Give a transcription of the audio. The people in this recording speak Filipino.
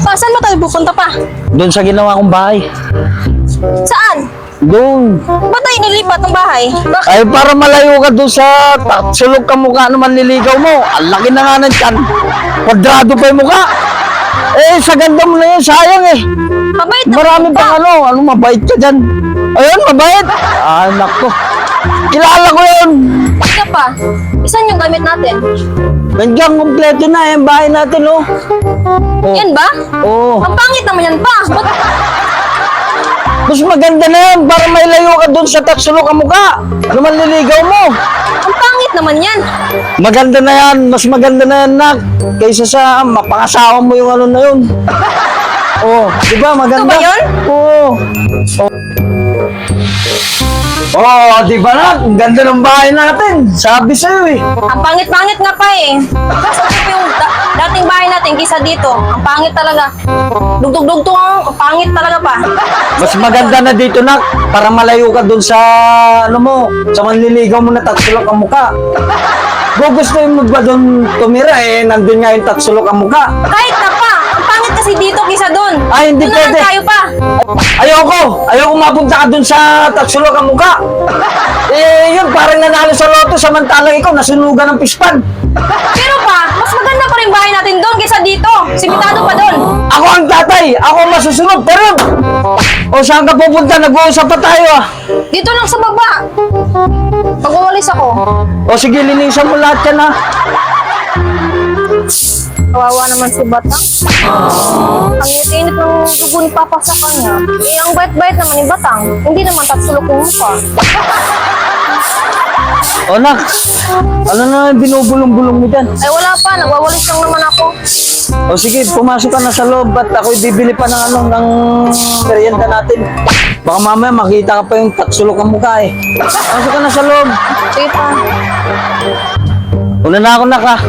Pa, saan ba tayo pupunta pa? Doon sa ginawa kong bahay. Saan? Doon. Ba't tayo nilipat ng bahay? Bakit? Ay, para malayo ka doon sa sulog ka mukha naman niligaw mo. Ang laki na nga ng tiyan. Kwadrado pa yung mukha. Eh, sa ganda mo na yun, sayang eh. Mabait na Marami pa. pang ano mabait ka dyan. Ayun, mabait. Ah, nako. Kilala ko yun. Teka pa, isan yung gamit natin? Nandiyan, kompleto na yung bahay natin, oh. Oh. Yan ba? Oo. Ang pangit naman yan pa. Ba't Mas maganda na yan para may layo ka doon sa tatsulok ang mukha. Naman liligaw mo. ang pangit naman yan? Maganda na yan. Mas maganda na yan, nak. Kaysa sa mapangasawa mo yung ano na yun. Oh, di ba maganda? Ito ba yun? Oo. Oh, di ba nak? Ang ganda ng bahay natin. Sabi sa'yo eh. Ang pangit-pangit nga pa eh. Kasi yung dating bahay natin kisa dito. Ang pangit talaga. Dugtog-dugtog ang pangit talaga pa. Mas maganda na dito, nak. Para malayo ka doon sa, ano mo, sa manliligaw mo na tatsulok ang mukha. Gugustuhin mo ba doon tumira eh, nandun nga yung tatsulok ang mukha. Kahit na pa, ang pangit kasi dito kisa doon. Ay, hindi Doon na lang pwede. tayo pa. Ayoko mapunta ka doon sa tatsulok ang mukha. Eh, yun, parang nanalo sa loto, samantalang ikaw, nasunugan ng pispan. Pero pa, mas maganda pa rin bahay natin doon kaysa dito. Simitado pa doon. Ako ang tatay, ako ang masusunod, pero... O saan ka pupunta? Nag-uusap pa tayo ah. Dito lang sa baba. Pag umalis ako, O sige, linisan mo lahat yan ah. kawawa naman si Batang. Ang init ng dugo ni Papa sa kanya. Eh, ang bait-bait naman ni Batang. Hindi naman tatsulok yung mukha. O nak, ano na yung binubulong-bulong mo dyan? Ay, wala pa. Nagwawalis lang naman ako. O sige, pumasok ka na sa loob at ako'y bibili pa ng ano, ng merienda natin. Baka mamaya makita ka pa yung tatsulok ang mukha eh. Pumasok ka na sa loob. Sige pa. Una na ako nak ah.